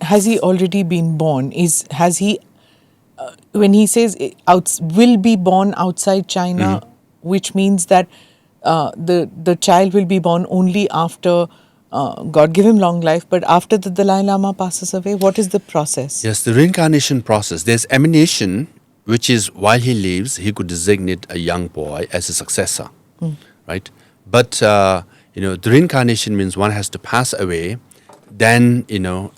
has he already been born? Has he when he says will be born outside China, which means that the child will be born only after God give him long life, but after the Dalai Lama passes away, what is the process? Yes, the reincarnation process. There's emanation, which is while he lives, he could designate a young boy as a successor, right? But the reincarnation means one has to pass away, then the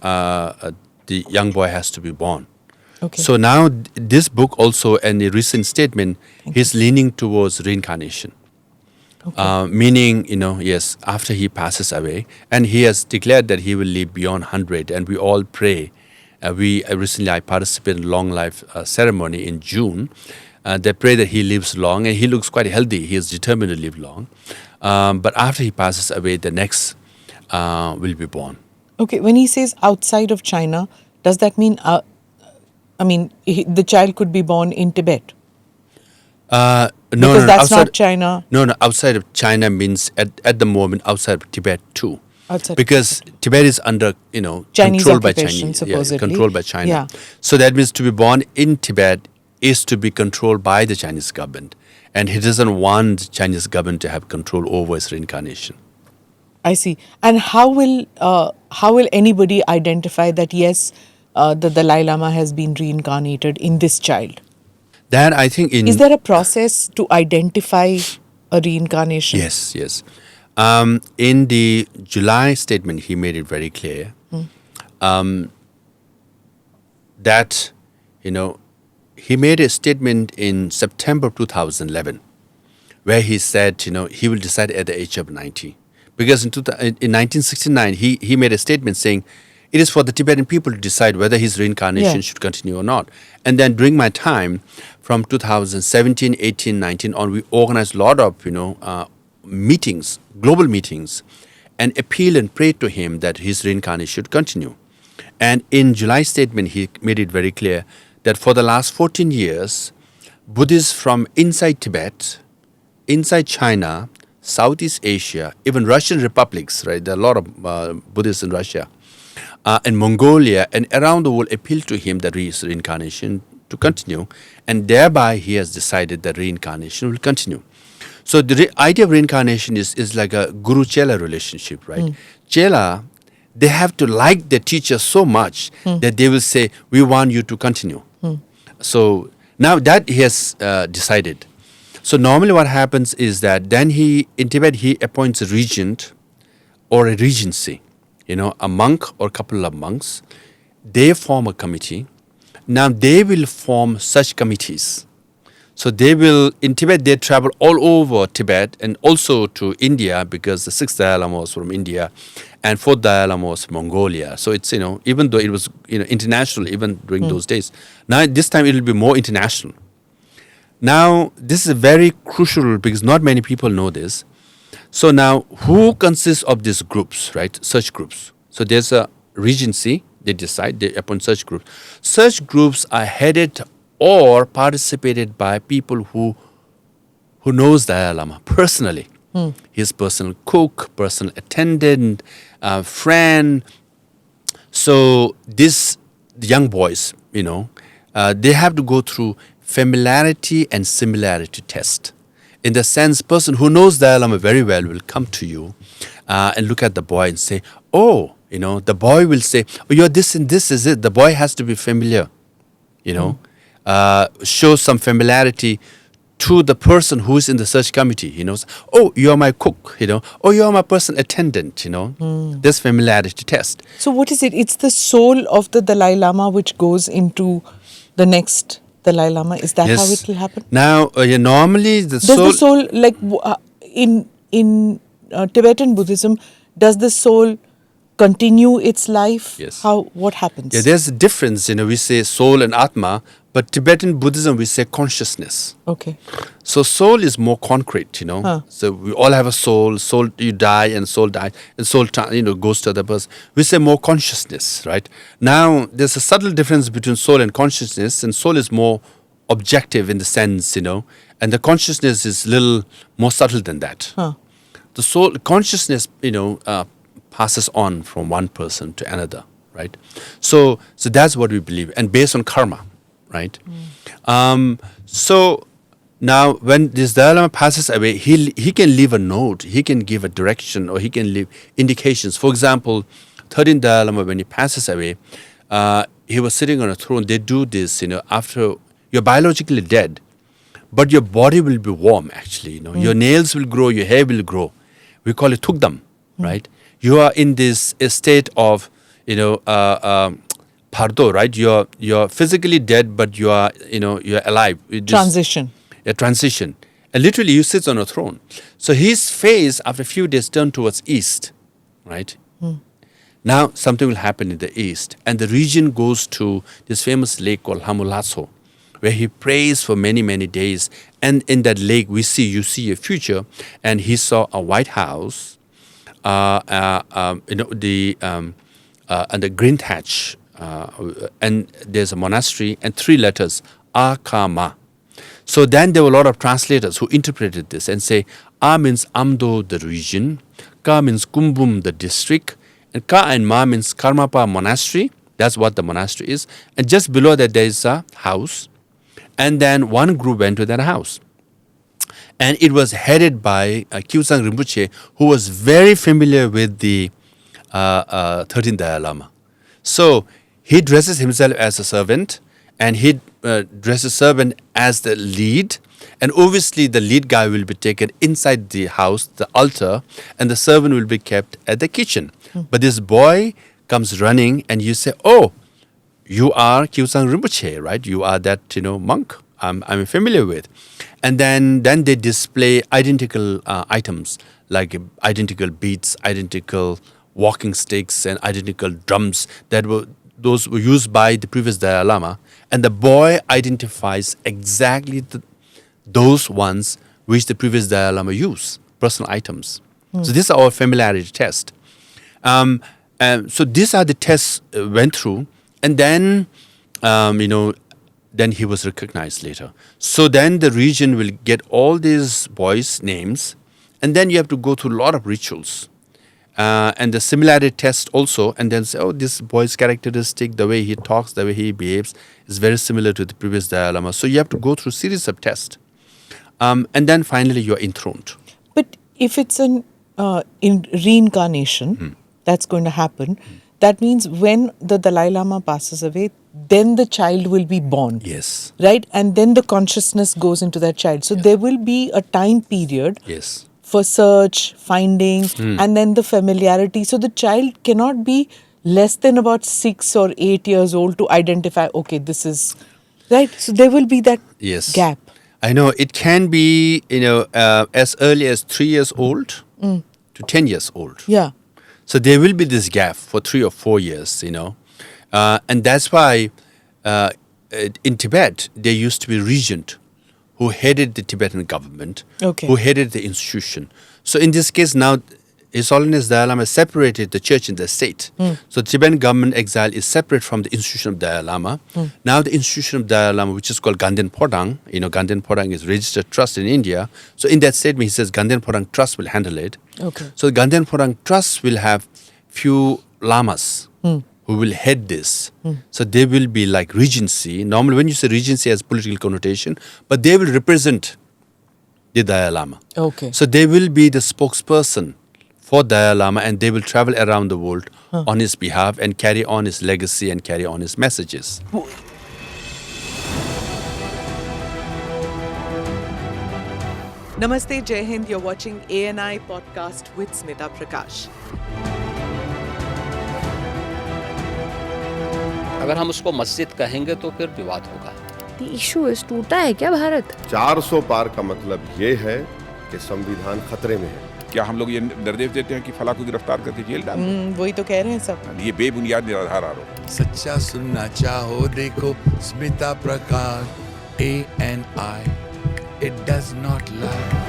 young boy has to be born. Okay. So now this book also, and a recent statement, he's leaning towards reincarnation. Okay. Meaning, yes, after he passes away, and he has declared that he will live beyond 100, and we all pray. Recently I participated in long life ceremony in June. They pray that he lives long, and he looks quite healthy. He is determined to live long. But after he passes away, the next will be born. Okay, when he says outside of China, does that mean, the child could be born in Tibet? No, because that's outside, not China. No, outside of China means at the moment outside of Tibet too. Outside because Tibet is under Chinese controlled by occupation, Chinese, supposedly. controlled by China. Yeah. So that means to be born in Tibet is to be controlled by the Chinese government, and he doesn't want the Chinese government to have control over his reincarnation. I see. And how will anybody identify that yes, the Dalai Lama has been reincarnated in this child? That I think is there a process to identify a reincarnation? Yes. In the July statement, he made it very clear that he made a statement in September 2011 where he said he will decide at the age of 90, because in 1969 he made a statement saying it is for the Tibetan people to decide whether his reincarnation should continue or not. And then during my time, from 2017, 18, 19 on, we organized a lot of meetings, global meetings, and appealed and prayed to him that his reincarnation should continue. And in July statement, he made it very clear that for the last 14 years, Buddhists from inside Tibet, inside China, Southeast Asia, even Russian republics, right? There are a lot of Buddhists in Russia, and Mongolia, and around the world appealed to him that his reincarnation to continue, and thereby he has decided that reincarnation will continue. So the idea of reincarnation is like a guru-chela relationship, right? Chela, they have to like the teacher so much that they will say, we want you to continue. So now that he has decided. So normally what happens is that then in Tibet, he appoints a regent or a regency, a monk or a couple of monks. They form a committee. Now they will form such committees. So they will, in Tibet, they travel all over Tibet and also to India, because the 6th Dalai Lama was from India and 4th Dalai Lama was from Mongolia. So it's, even though it was, international even during those days, now this time it will be more international. Now, this is very crucial because not many people know this. So now, who consists of these groups, right? Such groups. So there's a regency, they decide, they appoint such groups. Such groups are headed or participated by people who knows Dalai Lama personally. His personal cook, personal attendant, friend. So these young boys, they have to go through familiarity and similarity test. In the sense, person who knows Dalai Lama very well will come to you and look at the boy and say, oh, the boy will say, oh, you're this and this is it. The boy has to be familiar, show some familiarity to the person who is in the search committee. He knows, oh, you are my cook, oh, you are my personal attendant, This familiarity test. So what is it? It's the soul of the Dalai Lama which goes into the next Dalai Lama. Is that how it will happen? Now, normally the soul... Does the soul, like in Tibetan Buddhism, does the soul continue its life? Yes. What happens? Yeah, there's a difference. We say soul and Atma, but Tibetan Buddhism, we say consciousness. Okay. So soul is more concrete, So we all have a soul. Soul, you die and soul dies, and soul, goes to other person. We say more consciousness, right? Now, there's a subtle difference between soul and consciousness, and soul is more objective in the sense, and the consciousness is a little more subtle than that. The soul, consciousness, passes on from one person to another, right? So that's what we believe, and based on karma, right? So now when this Dalai Lama passes away, he can leave a note, he can give a direction, or he can leave indications. For example, 13th Dalai Lama, when he passes away, he was sitting on a throne. They do this, after you're biologically dead, but your body will be warm, actually. Your nails will grow, your hair will grow. We call it tukdam, right? You are in this state of, pardo, right? You're physically dead, but you are, you're alive. Transition. A transition. And literally, you sit on a throne. So his face, after a few days, turned towards east, right? Now, something will happen in the east. And the region goes to this famous lake called Hamulaso, where he prays for many, many days. And in that lake, you see a future. And he saw a white house, and the green thatch, and there's a monastery, and 3 letters, Akama. So then there were a lot of translators who interpreted this and say, A means Amdo, the region, Ka means Kumbum, the district, and Ka and Ma means Karmapa monastery. That's what the monastery is. And just below that there is a house. And then one group went to that house. And it was headed by Kyusang Rinpoche, who was very familiar with the 13th Dalai Lama. So he dresses himself as a servant, and he dresses servant as the lead. And obviously the lead guy will be taken inside the house, the altar, and the servant will be kept at the kitchen. But this boy comes running, and you say, oh, you are Kyusang Rinpoche, right? You are that, monk I'm familiar with. And then they display identical items, like identical beads, identical walking sticks, and identical drums those were used by the previous Dalai Lama. And the boy identifies exactly those ones which the previous Dalai Lama used, personal items. So this is our familiarity test. So these are the tests went through, and then, then he was recognized later. So then the region will get all these boys' names, and then you have to go through a lot of rituals. And the similarity test also, and then say, oh, this boy's characteristic, the way he talks, the way he behaves, is very similar to the previous Dalai Lama. So you have to go through a series of tests. And then finally you're enthroned. But if it's in reincarnation, that's going to happen, that means when the Dalai Lama passes away, then the child will be born. Yes. Right? And then the consciousness goes into that child. So there will be a time period. Yes. For search, finding, and then the familiarity. So the child cannot be less than about 6 or 8 years old to identify, okay, this is, right? So there will be that gap. I know. It can be, as early as 3 years old to 10 years old. Yeah. So there will be this gap for 3 or 4 years, and that's why in Tibet, there used to be a regent who headed the Tibetan government, who headed the institution. So in this case now, His Holiness Dalai Lama separated the church and the state. So Tibetan government exile is separate from the institution of Dalai Lama. Now the institution of Dalai Lama, which is called Ganden Podang, Ganden Podang is registered trust in India. So in that statement, he says Ganden Podang Trust will handle it. So Ganden Podang Trust will have few lamas who will head this. So they will be like regency. Normally when you say regency has political connotation, but they will represent the Dalai Lama. So they will be the spokesperson for Dalai Lama, and they will travel around the world on his behalf and carry on his legacy and carry on his messages. Namaste, Jai Hind. You're watching ANI podcast with Smita Prakash. अगर हम उसको मस्जिद कहेंगे तो फिर विवाद होगा। The issue is टूटा है क्या भारत? 400 पार का मतलब ये है कि संविधान खतरे में है। क्या हम लोग ये निर्देश देते हैं कि फला को गिरफ्तार करके जेल डाल दो? वही तो कह रहे हैं सब। ये बेबुनियाद निराधार आरोप। सच्चा सुनना चाहो देखो स्मिता प्रकाश ANI, it does not lie.